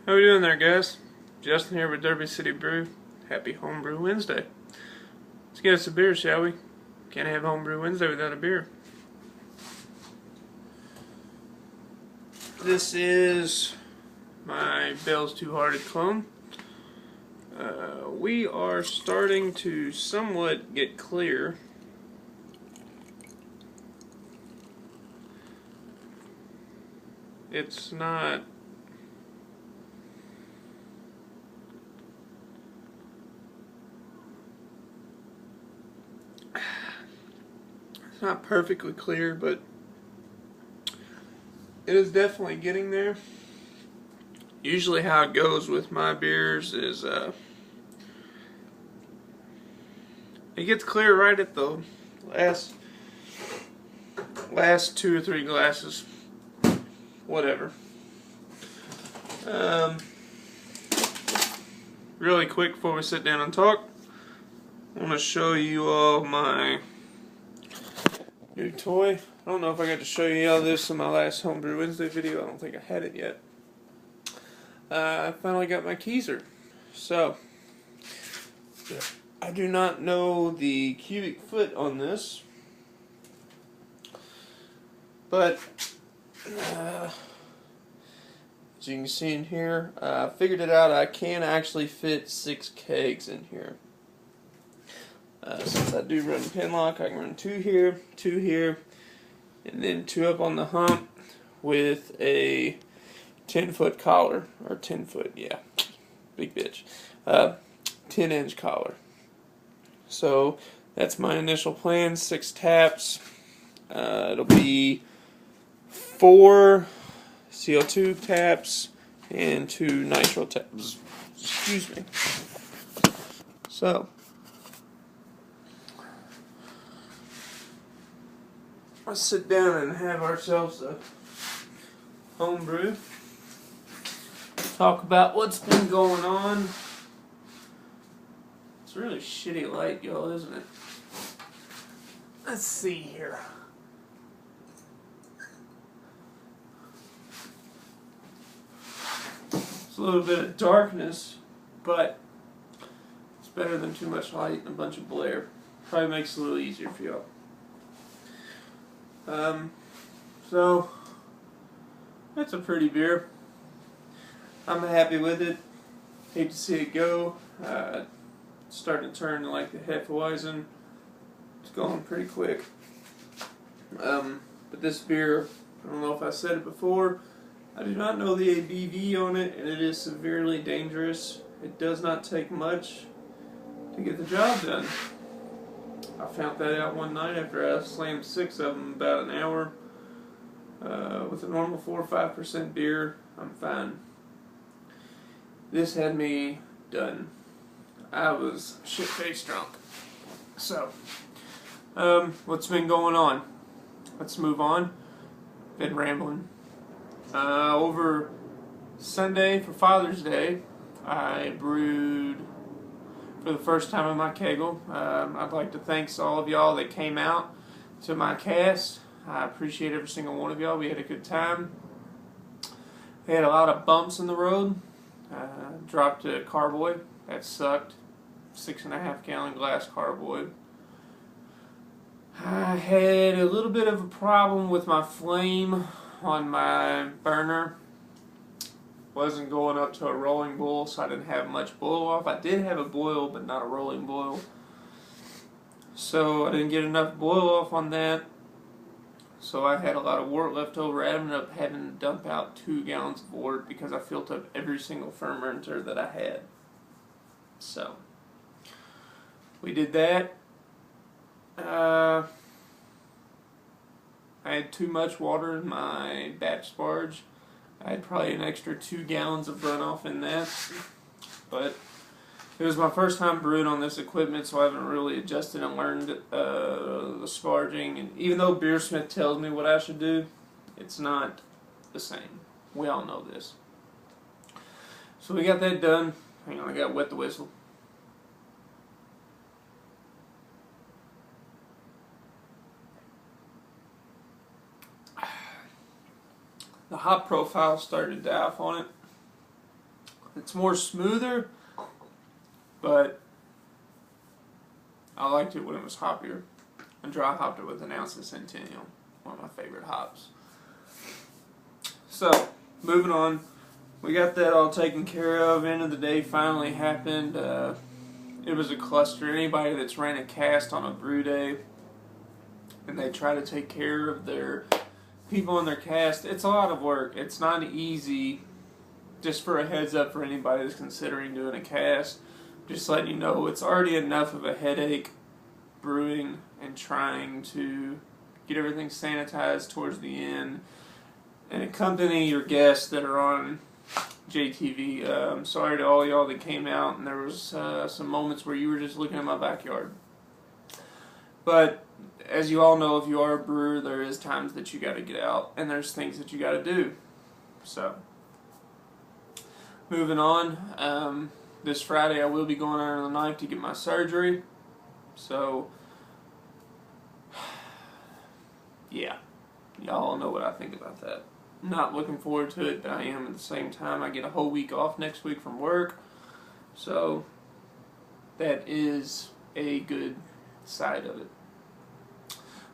How we doing there, guys? Justin here with Derby City Brew. Happy Homebrew Wednesday. Let's get us a beer, shall we? Can't have Homebrew Wednesday without a beer. This is my Bell's Two Hearted clone. We are starting to somewhat get clear. It's not perfectly clear, but it is definitely getting there. Usually how it goes with my beers is it gets clear right at the last 2 or 3 glasses. Whatever. Really quick before we sit down and talk, I want to show you all my new toy. I don't know if I got to show you all this in my last Homebrew Wednesday video. I don't think I had it yet. I finally got my keezer. So, I do not know the cubic foot on this, but as you can see in here, I figured it out. I can actually fit 6 kegs in here. Since I do run pinlock, I can run 2 here, 2 here, and then 2 up on the hump with a 10-foot collar, or 10-foot, yeah, big bitch, 10-inch collar. So that's my initial plan. 6 taps. It'll be 4 CO2 taps and 2 nitro taps. Excuse me. So let's sit down and have ourselves a homebrew. Talk about what's been going on. It's really shitty light, y'all, isn't it? Let's see here. It's a little bit of darkness, but it's better than too much light and a bunch of glare. Probably makes it a little easier for y'all. So that's a pretty beer. I'm happy with it. Hate to see it go. It's starting to turn like the Hefeweizen. It's going pretty quick. But this beer, I don't know if I said it before, I do not know the ABV on it, and it is severely dangerous. It does not take much to get the job done. I found that out one night after I slammed 6 of them in about an hour. With a normal 4 or 5% beer, I'm fine. This had me done. I was shit-faced drunk. So, what's been going on? Let's move on. Been rambling. Over Sunday for Father's Day, I brewed for the first time in my kegel. I'd like to thank all of y'all that came out to my cast. I appreciate every single one of y'all. We had a good time. We had a lot of bumps in the road. Dropped a carboy. That sucked. 6.5 gallon glass carboy. I had a little bit of a problem with my flame on my burner. Wasn't going up to a rolling boil, so I didn't have much boil off. I did have a boil, but not a rolling boil. So I didn't get enough boil off on that. So I had a lot of wort left over. I ended up having to dump out 2 gallons of wort because I filled up every single fermenter that I had. So we did that. I had too much water in my batch sparge. I had probably an extra 2 gallons of runoff in that. But it was my first time brewing on this equipment, so I haven't really adjusted and learned the sparging. And even though Beersmith tells me what I should do, it's not the same. We all know this. So we got that done. Hang on, I got to wet the whistle. The hop profile started to die off on it. It's more smoother, but I liked it when it was hoppier. I dry hopped it with an ounce of Centennial, one of my favorite hops. So, moving on. We got that all taken care of. End of the day finally happened. It was a cluster. Anybody that's ran a cast on a brew day and they try to take care of their people in their cast, it's a lot of work. It's not easy. Just for a heads up for anybody that's considering doing a cast, just letting you know it's already enough of a headache brewing and trying to get everything sanitized towards the end and accompany your guests that are on JTV. I'm sorry to all y'all that came out, and there was some moments where you were just looking at my backyard. But as you all know, if you are a brewer, there is times that you got to get out, and there's things that you got to do. So, moving on. This Friday I will be going under the knife to get my surgery. So, yeah, y'all know what I think about that. Not looking forward to it, but I am at the same time. I get a whole week off next week from work, so that is a good side of it.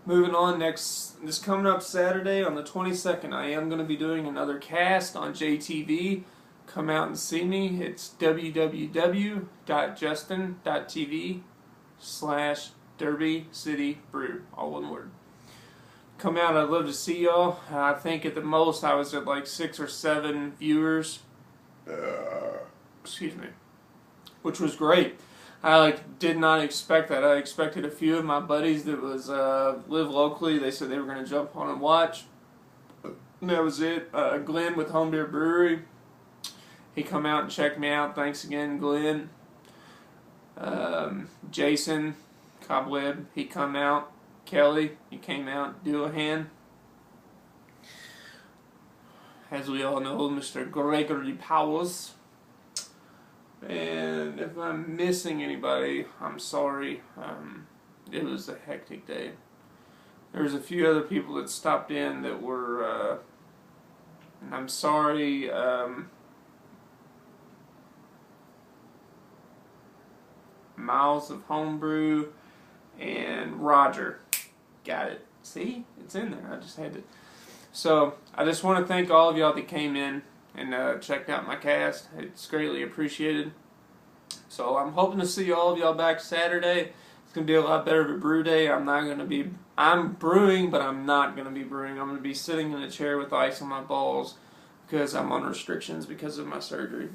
Moving on, this coming up Saturday on the 22nd, I am going to be doing another cast on JTV. Come out and see me. It's www.justin.tv/Derby City Brew, all one word. Come out, I'd love to see y'all. I think at the most I was at like 6 or 7 viewers. Excuse me. Which was great. I did not expect that. I expected a few of my buddies that was live locally. They said they were going to jump on and watch. And that was it. Glenn with Home Beer Brewery. He come out and checked me out. Thanks again, Glenn. Jason Cobweb, he come out. Kelly, he came out. Duahan. As we all know, Mr. Gregory Powers. And if I'm missing anybody, I'm sorry. It was a hectic day. There was a few other people that stopped in that were, and I'm sorry, Miles of Homebrew and Roger. Got it. See? It's in there. I just had to. So, I just want to thank all of y'all that came in and checked out my cast. It's greatly appreciated. So, I'm hoping to see all of y'all back Saturday. It's going to be a lot better of a brew day. I'm brewing, but I'm not going to be brewing. I'm going to be sitting in a chair with ice on my balls because I'm on restrictions because of my surgery.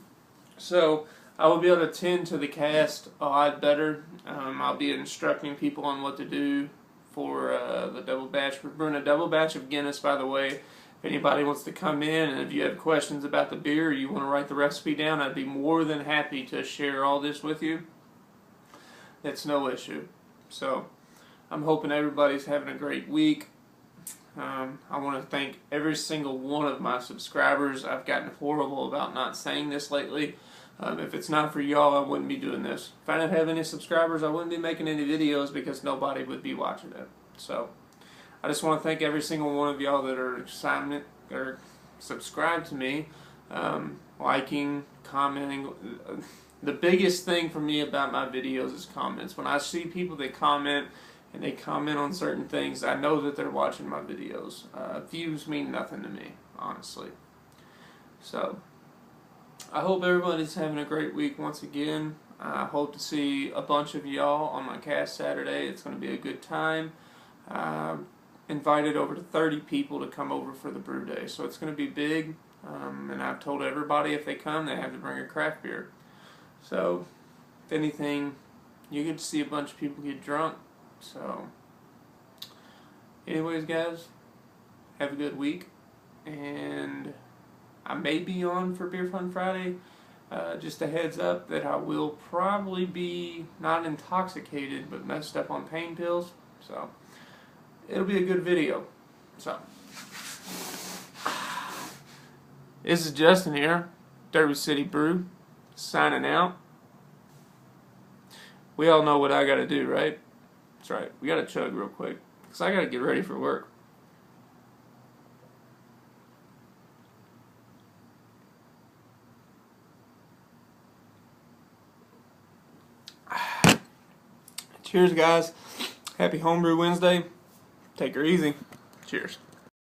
So, I will be able to tend to the cast a lot better. I'll be instructing people on what to do for the double batch. We're brewing a double batch of Guinness, by the way. If anybody wants to come in and if you have questions about the beer or you want to write the recipe down, I'd be more than happy to share all this with you. It's no issue. So, I'm hoping everybody's having a great week. I want to thank every single one of my subscribers. I've gotten horrible about not saying this lately. If it's not for y'all, I wouldn't be doing this. If I didn't have any subscribers, I wouldn't be making any videos because nobody would be watching it. So, I just want to thank every single one of y'all that are subscribed to me, liking, commenting. The biggest thing for me about my videos is comments. When I see people that comment and they comment on certain things, I know that they're watching my videos. Views mean nothing to me, honestly. So, I hope everybody's having a great week once again. I hope to see a bunch of y'all on my cast Saturday. It's going to be a good time. Invited over to 30 people to come over for the brew day, so it's going to be big. And I've told everybody if they come, they have to bring a craft beer. So, if anything, you get to see a bunch of people get drunk. So, anyways, guys, have a good week, and I may be on for Beer Fun Friday. Just a heads up that I will probably be not intoxicated, but messed up on pain pills. So, it'll be a good video. So, this is Justin here, Derby City Brew, signing out. We all know what I gotta do, right? That's right, we gotta chug real quick, because I gotta get ready for work. Cheers, guys. Happy Homebrew Wednesday. Take her easy. Cheers.